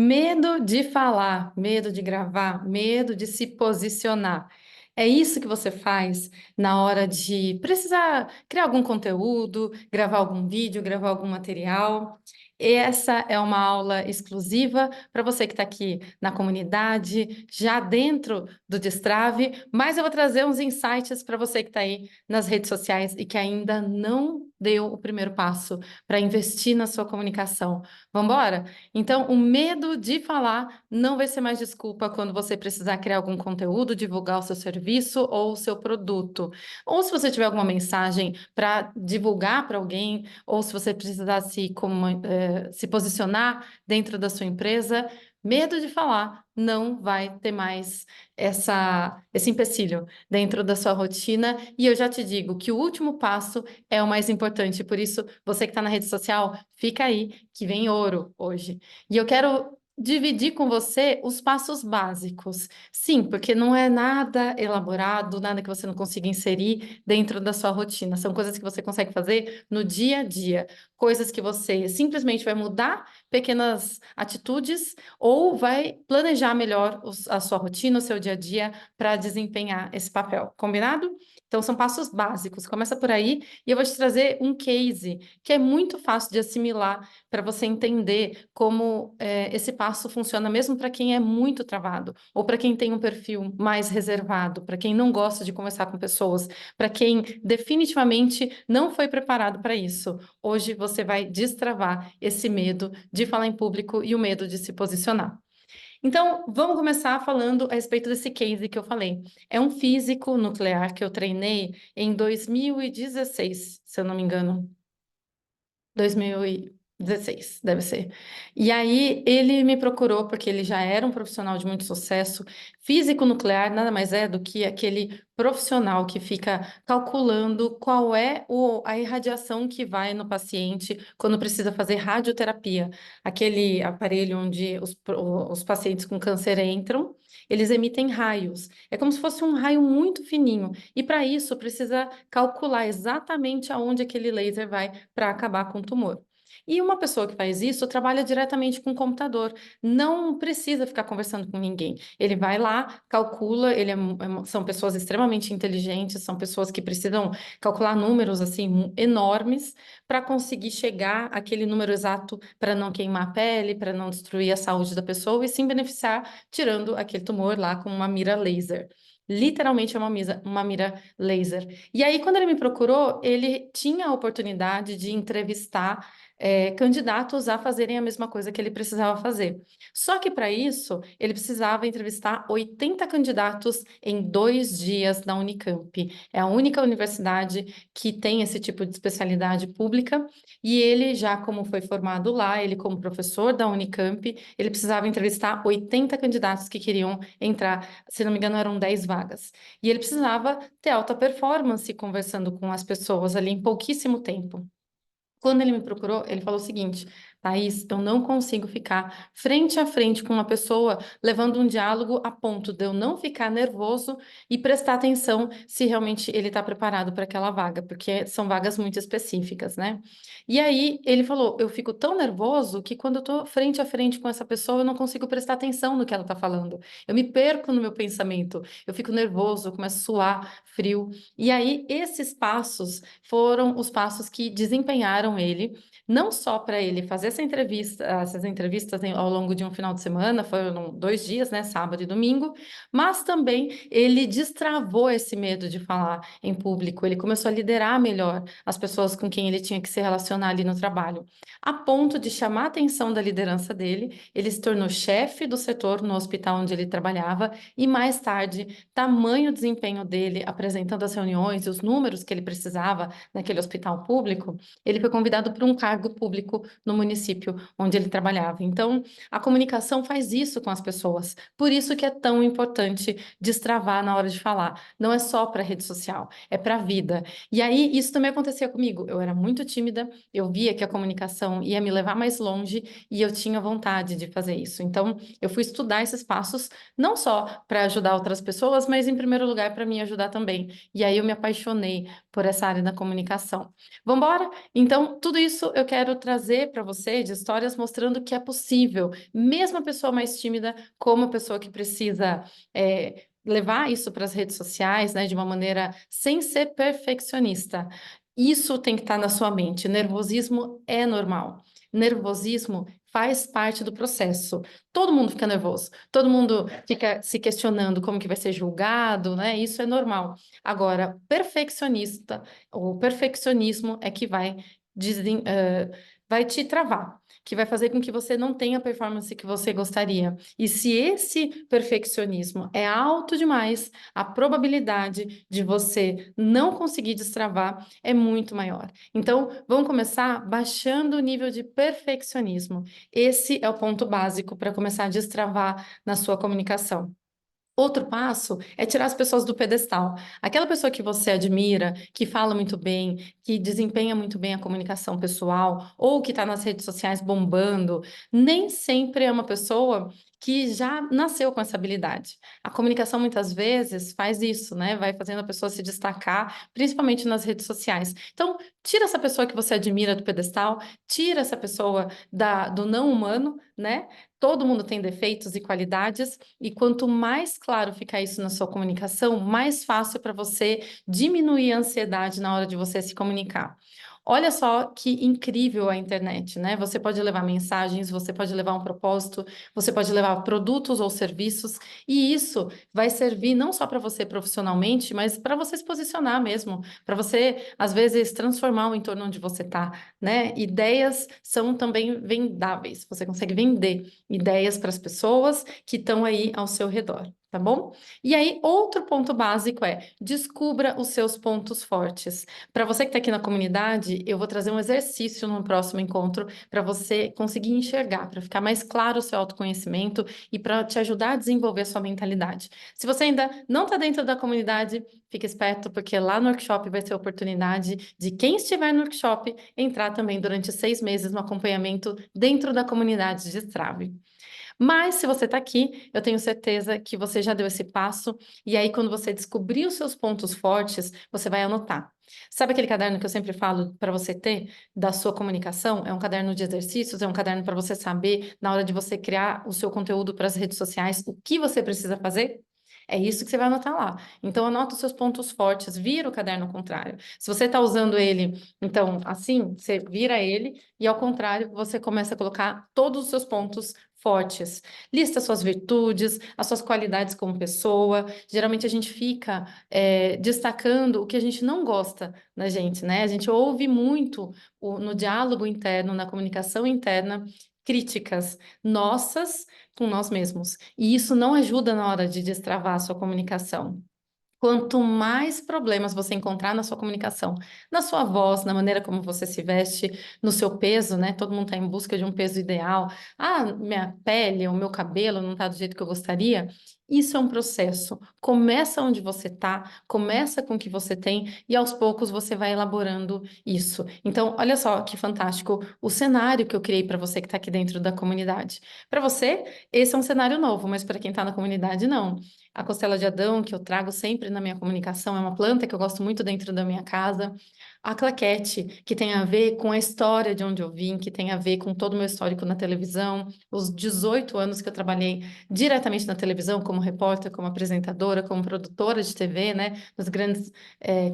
Medo de falar, medo de gravar, medo de se posicionar. É isso que você faz na hora de precisar criar algum conteúdo, gravar algum vídeo, gravar algum material. Essa é uma aula exclusiva para você que está aqui na comunidade, já dentro do Destrave, mas eu vou trazer uns insights para você que está aí nas redes sociais e que ainda não deu o primeiro passo para investir na sua comunicação. Vamos embora? Então, o medo de falar não vai ser mais desculpa quando você precisar criar algum conteúdo, divulgar o seu serviço ou o seu produto. Ou se você tiver alguma mensagem para divulgar para alguém, ou se você precisar se posicionar dentro da sua empresa, medo de falar não vai ter mais esse empecilho dentro da sua rotina. E eu já te digo que o último passo é o mais importante. Por isso, você que está na rede social, fica aí, que vem ouro hoje. E eu quero dividir com você os passos básicos. Sim, porque não é nada elaborado, nada que você não consiga inserir dentro da sua rotina. São coisas que você consegue fazer no dia a dia, coisas que você simplesmente vai mudar pequenas atitudes ou vai planejar melhor a sua rotina, o seu dia a dia para desempenhar esse papel. Combinado? Então, são passos básicos. Começa por aí e eu vou te trazer um case que é muito fácil de assimilar para você entender como esse passo funciona mesmo para quem é muito travado, ou para quem tem um perfil mais reservado, para quem não gosta de conversar com pessoas, para quem definitivamente não foi preparado para isso. Hoje você vai destravar esse medo de falar em público e o medo de se posicionar. Então, vamos começar falando a respeito desse case que eu falei. É um físico nuclear que eu treinei em 2016, se eu não me engano. 2016, deve ser. E aí ele me procurou porque ele já era um profissional de muito sucesso. Físico nuclear nada mais é do que aquele profissional que fica calculando qual é a irradiação que vai no paciente quando precisa fazer radioterapia. Aquele aparelho onde os pacientes com câncer entram, eles emitem raios. É como se fosse um raio muito fininho. E para isso precisa calcular exatamente aonde aquele laser vai para acabar com o tumor. E uma pessoa que faz isso trabalha diretamente com o computador, não precisa ficar conversando com ninguém. Ele vai lá, calcula, são pessoas extremamente inteligentes, são pessoas que precisam calcular números assim enormes para conseguir chegar àquele número exato para não queimar a pele, para não destruir a saúde da pessoa e sim beneficiar tirando aquele tumor lá com uma mira laser. Literalmente é uma mira laser. E aí, quando ele me procurou, ele tinha a oportunidade de entrevistar candidatos a fazerem a mesma coisa que ele precisava fazer. Só que para isso, ele precisava entrevistar 80 candidatos em 2 dias na Unicamp. É a única universidade que tem esse tipo de especialidade pública. E ele, já como foi formado lá, ele como professor da Unicamp, ele precisava entrevistar 80 candidatos que queriam entrar, se não me engano, eram 10 vagas. E ele precisava ter alta performance conversando com as pessoas ali em pouquíssimo tempo. Quando ele me procurou, ele falou o seguinte: Thaís, eu não consigo ficar frente a frente com uma pessoa levando um diálogo a ponto de eu não ficar nervoso e prestar atenção se realmente ele está preparado para aquela vaga, porque são vagas muito específicas, né? E aí ele falou: eu fico tão nervoso que quando eu estou frente a frente com essa pessoa, eu não consigo prestar atenção no que ela está falando. Eu me perco no meu pensamento, eu fico nervoso, eu começo a suar, frio. E aí, esses passos foram os passos que desempenharam ele, não só para ele fazer essas entrevistas ao longo de um final de semana, foram 2 dias, né, sábado e domingo, mas também ele destravou esse medo de falar em público, ele começou a liderar melhor as pessoas com quem ele tinha que se relacionar ali no trabalho, a ponto de chamar a atenção da liderança dele, ele se tornou chefe do setor no hospital onde ele trabalhava e mais tarde, tamanho desempenho dele apresentando as reuniões e os números que ele precisava naquele hospital público, ele foi convidado para um cargo público no município onde ele trabalhava. Então, a comunicação faz isso com as pessoas. Por isso que é tão importante destravar na hora de falar. Não é só para rede social, é para a vida. E aí, isso também acontecia comigo. Eu era muito tímida, eu via que a comunicação ia me levar mais longe e eu tinha vontade de fazer isso. Então, eu fui estudar esses passos, não só para ajudar outras pessoas, mas em primeiro lugar para me ajudar também. E aí eu me apaixonei por essa área da comunicação. Vamos embora? Então, tudo isso eu quero trazer para você de histórias mostrando que é possível, mesmo a pessoa mais tímida, como a pessoa que precisa levar isso para as redes sociais, né, de uma maneira sem ser perfeccionista. Isso tem que estar na sua mente. Nervosismo é normal. Nervosismo faz parte do processo. Todo mundo fica nervoso, todo mundo fica se questionando como que vai ser julgado, né? Isso é normal. Agora, perfeccionista, o perfeccionismo é que vai te travar, que vai fazer com que você não tenha a performance que você gostaria. E se esse perfeccionismo é alto demais, a probabilidade de você não conseguir destravar é muito maior. Então, vamos começar baixando o nível de perfeccionismo. Esse é o ponto básico para começar a destravar na sua comunicação. Outro passo é tirar as pessoas do pedestal. Aquela pessoa que você admira, que fala muito bem, que desempenha muito bem a comunicação pessoal, ou que está nas redes sociais bombando, nem sempre é uma pessoa que já nasceu com essa habilidade. A comunicação muitas vezes faz isso, né? Vai fazendo a pessoa se destacar, principalmente nas redes sociais. Então, tira essa pessoa que você admira do pedestal, tira essa pessoa do não humano, né? Todo mundo tem defeitos e qualidades, e quanto mais claro ficar isso na sua comunicação, mais fácil para você diminuir a ansiedade na hora de você se comunicar. Olha só que incrível a internet, né? Você pode levar mensagens, você pode levar um propósito, você pode levar produtos ou serviços, e isso vai servir não só para você profissionalmente, mas para você se posicionar mesmo, para você, às vezes, transformar o entorno onde você está, né? Ideias são também vendáveis, você consegue vender ideias para as pessoas que estão aí ao seu redor, tá bom? E aí, outro ponto básico é descubra os seus pontos fortes. Para você que está aqui na comunidade, eu vou trazer um exercício no próximo encontro para você conseguir enxergar, para ficar mais claro o seu autoconhecimento e para te ajudar a desenvolver a sua mentalidade. Se você ainda não está dentro da comunidade, fique esperto, porque lá no workshop vai ter a oportunidade de quem estiver no workshop entrar também durante 6 meses no acompanhamento dentro da comunidade de Strave. Mas se você está aqui, eu tenho certeza que você já deu esse passo, e aí, quando você descobrir os seus pontos fortes, você vai anotar. Sabe aquele caderno que eu sempre falo para você ter da sua comunicação? É um caderno de exercícios, é um caderno para você saber, na hora de você criar o seu conteúdo para as redes sociais, o que você precisa fazer? É isso que você vai anotar lá. Então, anota os seus pontos fortes, vira o caderno ao contrário. Se você está usando ele, então, assim, você vira ele e, ao contrário, você começa a colocar todos os seus pontos fortes. Lista suas virtudes, as suas qualidades como pessoa. Geralmente a gente fica destacando o que a gente não gosta na gente, né? A gente ouve muito no diálogo interno, na comunicação interna, críticas nossas com nós mesmos. E isso não ajuda na hora de destravar a sua comunicação. Quanto mais problemas você encontrar na sua comunicação, na sua voz, na maneira como você se veste, no seu peso, né? Todo mundo está em busca de um peso ideal. Ah, minha pele, o meu cabelo não está do jeito que eu gostaria. Isso é um processo. Começa onde você está, começa com o que você tem e aos poucos você vai elaborando isso. Então, olha só que fantástico o cenário que eu criei para você que está aqui dentro da comunidade. Para você, esse é um cenário novo, mas para quem está na comunidade, não. A costela de Adão, que eu trago sempre na minha comunicação, é uma planta que eu gosto muito dentro da minha casa. A claquete, que tem a ver com a história de onde eu vim, que tem a ver com todo o meu histórico na televisão, os 18 anos que eu trabalhei diretamente na televisão, como repórter, como apresentadora, como produtora de TV, né, nos grandes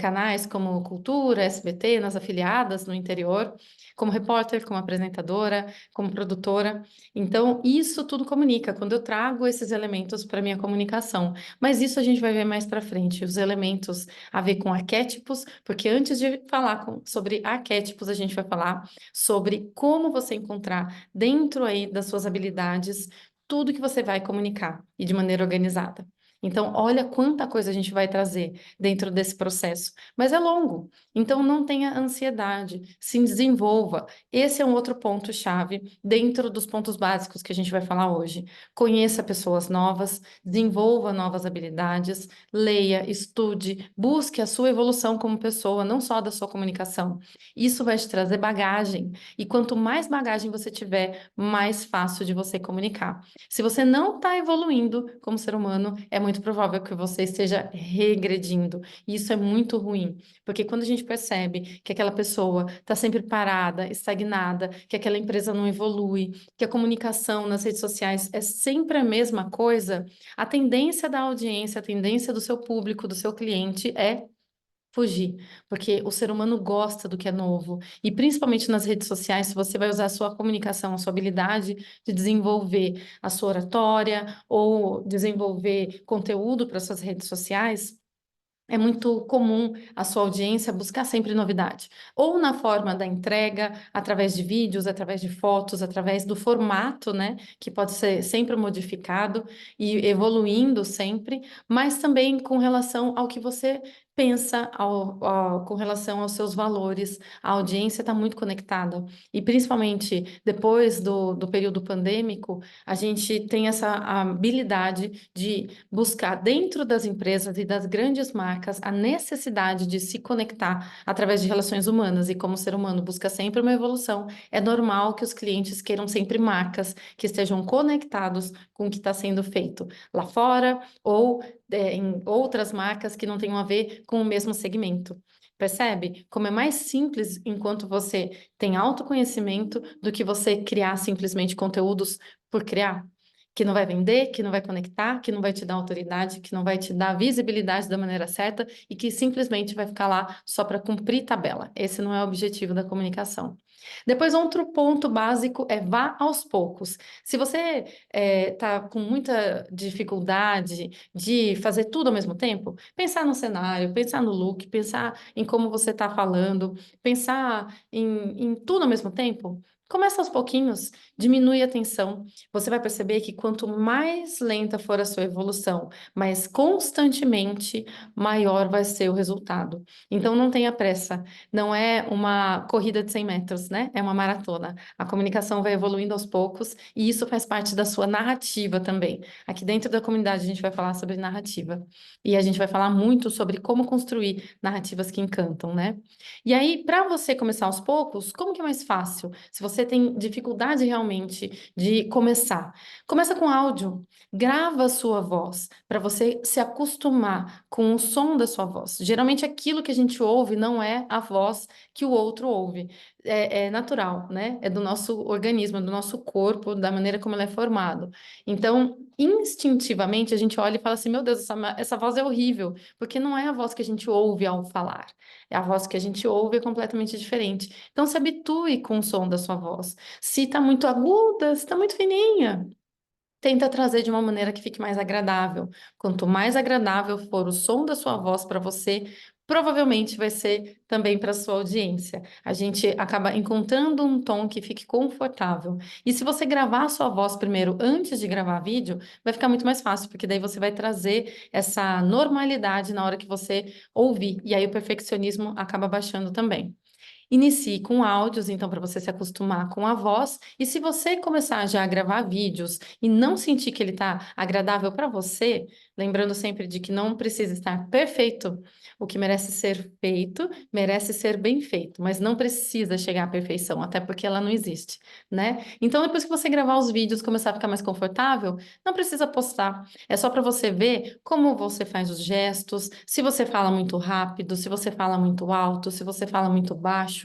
canais como Cultura, SBT, nas afiliadas no interior, como repórter, como apresentadora, como produtora. Então, isso tudo comunica, quando eu trago esses elementos para minha comunicação. Mas isso a gente vai ver mais para frente, os elementos a ver com arquétipos, porque antes de falar sobre arquétipos, a gente vai falar sobre como você encontrar dentro aí das suas habilidades tudo que você vai comunicar e de maneira organizada. Então, olha quanta coisa a gente vai trazer dentro desse processo. Mas é longo, então não tenha ansiedade, se desenvolva. Esse é um outro ponto-chave dentro dos pontos básicos que a gente vai falar hoje. Conheça pessoas novas, desenvolva novas habilidades, leia, estude, busque a sua evolução como pessoa, não só da sua comunicação. Isso vai te trazer bagagem, e quanto mais bagagem você tiver, mais fácil de você comunicar. Se você não está evoluindo como ser humano, é muito muito provável que você esteja regredindo. E isso é muito ruim, porque quando a gente percebe que aquela pessoa está sempre parada, estagnada, que aquela empresa não evolui, que a comunicação nas redes sociais é sempre a mesma coisa, a tendência da audiência, a tendência do seu público, do seu cliente é fugir, porque o ser humano gosta do que é novo. E principalmente nas redes sociais, se você vai usar a sua comunicação, a sua habilidade de desenvolver a sua oratória ou desenvolver conteúdo para suas redes sociais, é muito comum a sua audiência buscar sempre novidade, ou na forma da entrega, através de vídeos, através de fotos, através do formato, né, que pode ser sempre modificado e evoluindo sempre, mas também com relação ao que você pensa, com relação aos seus valores. A audiência está muito conectada, e principalmente depois do período pandêmico, a gente tem essa habilidade de buscar dentro das empresas e das grandes marcas a necessidade de se conectar através de relações humanas. E como o ser humano busca sempre uma evolução, é normal que os clientes queiram sempre marcas que estejam conectados com o que está sendo feito lá fora ou em outras marcas que não tenham a ver com o mesmo segmento. Percebe? Como é mais simples enquanto você tem autoconhecimento do que você criar simplesmente conteúdos por criar, que não vai vender, que não vai conectar, que não vai te dar autoridade, que não vai te dar visibilidade da maneira certa e que simplesmente vai ficar lá só para cumprir tabela. Esse não é o objetivo da comunicação. Depois, outro ponto básico é vá aos poucos. Se você está com muita dificuldade de fazer tudo ao mesmo tempo, pensar no cenário, pensar no look, pensar em como você está falando, pensar em tudo ao mesmo tempo, começa aos pouquinhos, diminui a tensão. Você vai perceber que quanto mais lenta for a sua evolução, mas constantemente maior vai ser o resultado. Então não tenha pressa. Não é uma corrida de 100 metros, né? É uma maratona. A comunicação vai evoluindo aos poucos e isso faz parte da sua narrativa também. Aqui dentro da comunidade a gente vai falar sobre narrativa e a gente vai falar muito sobre como construir narrativas que encantam, né? E aí, para você começar aos poucos, como que é mais fácil? Se você tem dificuldade realmente de começar, começa com áudio. Grava a sua voz para você se acostumar com o som da sua voz. Geralmente aquilo que a gente ouve não é a voz que o outro ouve. É natural, né? É do nosso organismo, é do nosso corpo, da maneira como ele é formado. Então, instintivamente, a gente olha e fala assim: meu Deus, essa voz é horrível, porque não é a voz que a gente ouve ao falar. É a voz que a gente ouve é completamente diferente. Então, se habitue com o som da sua voz. Se está muito aguda, se está muito fininha, tenta trazer de uma maneira que fique mais agradável. Quanto mais agradável for o som da sua voz para você, provavelmente vai ser também para a sua audiência. A gente acaba encontrando um tom que fique confortável. E se você gravar a sua voz primeiro antes de gravar vídeo, vai ficar muito mais fácil, porque daí você vai trazer essa normalidade na hora que você ouvir. E aí o perfeccionismo acaba baixando também. Inicie com áudios, então, para você se acostumar com a voz. E se você começar já a gravar vídeos e não sentir que ele está agradável para você, lembrando sempre de que não precisa estar perfeito, o que merece ser feito, merece ser bem feito, mas não precisa chegar à perfeição, até porque ela não existe, né? Então, depois que você gravar os vídeos, começar a ficar mais confortável, não precisa postar. É só para você ver como você faz os gestos, se você fala muito rápido, se você fala muito alto, se você fala muito baixo.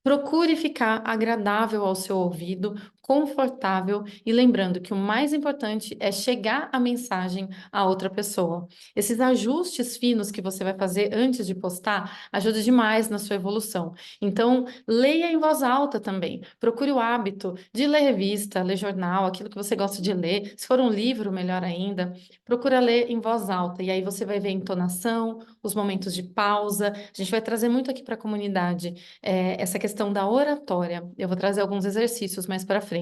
Procure ficar agradável ao seu ouvido, confortável e lembrando que o mais importante é chegar a mensagem a outra pessoa. Esses ajustes finos que você vai fazer antes de postar ajudam demais na sua evolução. Então, leia em voz alta também. Procure o hábito de ler revista, ler jornal, aquilo que você gosta de ler. Se for um livro, melhor ainda. Procura ler em voz alta e aí você vai ver a entonação, os momentos de pausa. A gente vai trazer muito aqui para a comunidade essa questão da oratória. Eu vou trazer alguns exercícios mais para frente.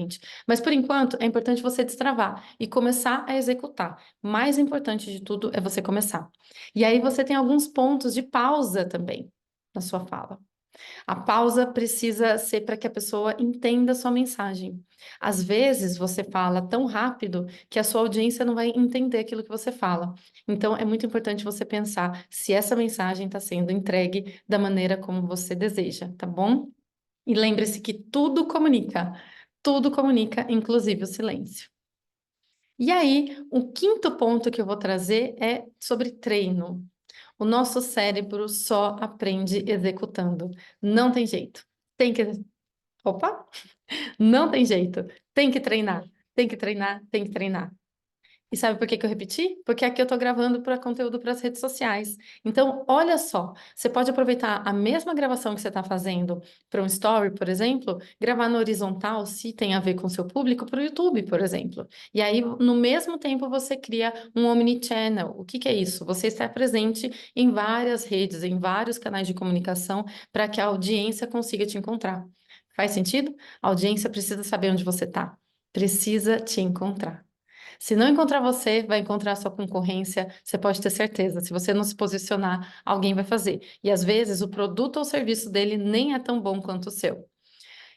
Mas por enquanto é importante você destravar e começar a executar. Mais importante de tudo é você começar. E aí você tem alguns pontos de pausa também na sua fala. A pausa precisa ser para que a pessoa entenda a sua mensagem. Às vezes você fala tão rápido que a sua audiência não vai entender aquilo que você fala. Então é muito importante você pensar se essa mensagem está sendo entregue da maneira como você deseja, tá bom? E lembre-se que tudo comunica, inclusive o silêncio. E aí, o quinto ponto que eu vou trazer é sobre treino. O nosso cérebro só aprende executando. Não tem jeito. Tem que. Opa! Não tem jeito. Tem que treinar. Tem que treinar, tem que treinar. E sabe por que que eu repeti? Porque aqui eu estou gravando para conteúdo para as redes sociais. Então, olha só, você pode aproveitar a mesma gravação que você está fazendo para um story, por exemplo, gravar no horizontal, se tem a ver com o seu público, para o YouTube, por exemplo. E aí, no mesmo tempo, você cria um omnichannel. O que que é isso? Você está presente em várias redes, em vários canais de comunicação, para que a audiência consiga te encontrar. Faz sentido? A audiência precisa saber onde você está, precisa te encontrar. Se não encontrar você, vai encontrar a sua concorrência, você pode ter certeza. Se você não se posicionar, alguém vai fazer. E às vezes o produto ou serviço dele nem é tão bom quanto o seu.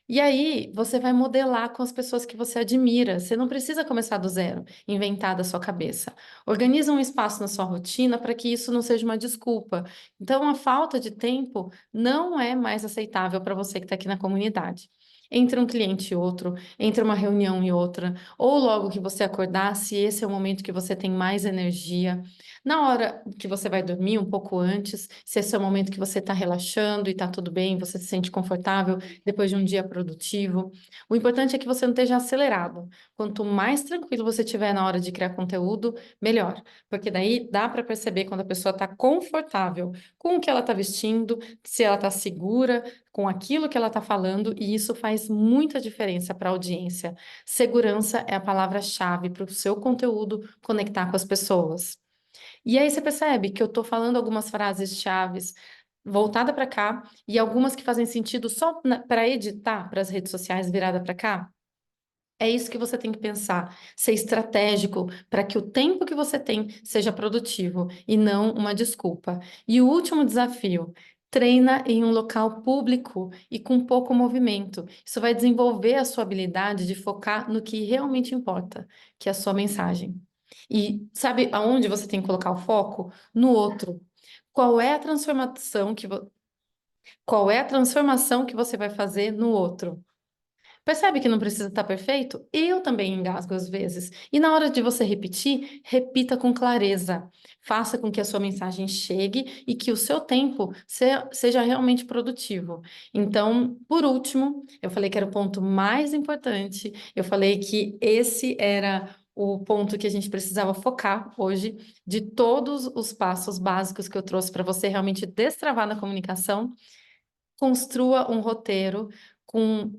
E aí, você vai modelar com as pessoas que você admira. Você não precisa começar do zero, inventar da sua cabeça. Organiza um espaço na sua rotina para que isso não seja uma desculpa. Então, a falta de tempo não é mais aceitável para você que está aqui na comunidade. Entre um cliente e outro, entre uma reunião e outra, ou logo que você acordar, se esse é o momento que você tem mais energia, na hora que você vai dormir, um pouco antes, se esse é o momento que você está relaxando e está tudo bem, você se sente confortável depois de um dia produtivo. O importante é que você não esteja acelerado. Quanto mais tranquilo você estiver na hora de criar conteúdo, melhor. Porque daí dá para perceber quando a pessoa está confortável com o que ela está vestindo, se ela está segura com aquilo que ela está falando, e isso faz muita diferença para a audiência. Segurança é a palavra-chave para o seu conteúdo conectar com as pessoas. E aí você percebe que eu estou falando algumas frases chaves voltada para cá e algumas que fazem sentido só para editar para as redes sociais virada para cá? É isso que você tem que pensar, ser estratégico para que o tempo que você tem seja produtivo e não uma desculpa. E o último desafio, treina em um local público e com pouco movimento. Isso vai desenvolver a sua habilidade de focar no que realmente importa, que é a sua mensagem. E sabe aonde você tem que colocar o foco? No outro. Qual é a transformação qual é a transformação que você vai fazer no outro? Percebe que não precisa estar perfeito? Eu também engasgo às vezes. E na hora de você repetir, repita com clareza. Faça com que a sua mensagem chegue e que o seu tempo seja realmente produtivo. Então, por último, eu falei que era o ponto mais importante. Eu falei que esse era o ponto que a gente precisava focar hoje, de todos os passos básicos que eu trouxe para você realmente destravar na comunicação. Construa um roteiro com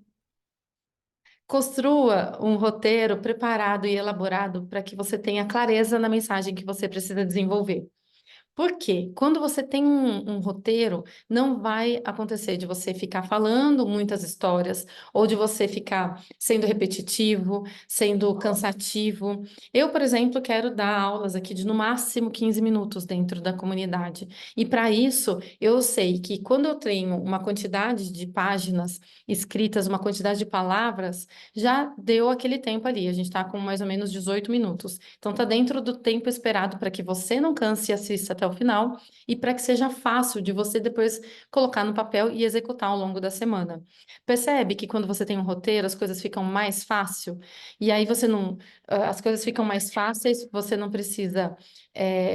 Construa um roteiro preparado e elaborado para que você tenha clareza na mensagem que você precisa desenvolver. Por quê? Quando você tem um roteiro, não vai acontecer de você ficar falando muitas histórias ou de você ficar sendo repetitivo, sendo cansativo. Eu, por exemplo, quero dar aulas aqui de no máximo 15 minutos dentro da comunidade. E para isso, eu sei que quando eu tenho uma quantidade de páginas escritas, uma quantidade de palavras, já deu aquele tempo ali. A gente está com mais ou menos 18 minutos. Então, está dentro do tempo esperado para que você não canse e assista até o final e para que seja fácil de você depois colocar no papel e executar ao longo da semana. Percebe que quando você tem um roteiro, as coisas ficam mais fácil e aí você não, as coisas ficam mais fáceis, você não precisa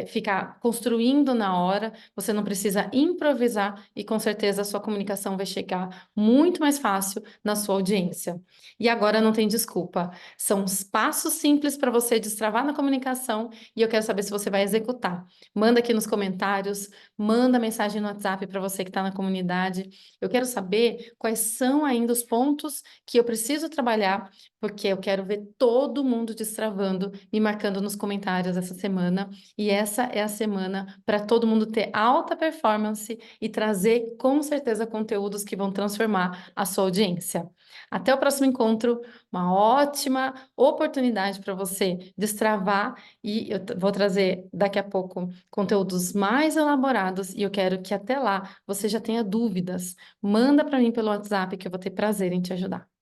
ficar construindo na hora, você não precisa improvisar e com certeza a sua comunicação vai chegar muito mais fácil na sua audiência. E agora não tem desculpa. São os passos simples para você destravar na comunicação e eu quero saber se você vai executar. Manda aqui nos comentários, manda mensagem no WhatsApp para você que está na comunidade. Eu quero saber quais são ainda os pontos que eu preciso trabalhar, porque eu quero ver todo mundo destravando, me marcando nos comentários essa semana. E essa é a semana para todo mundo ter alta performance e trazer com certeza conteúdos que vão transformar a sua audiência. Até o próximo encontro, uma ótima oportunidade para você destravar e eu vou trazer daqui a pouco conteúdos mais elaborados e eu quero que até lá você já tenha dúvidas. Manda para mim pelo WhatsApp que eu vou ter prazer em te ajudar.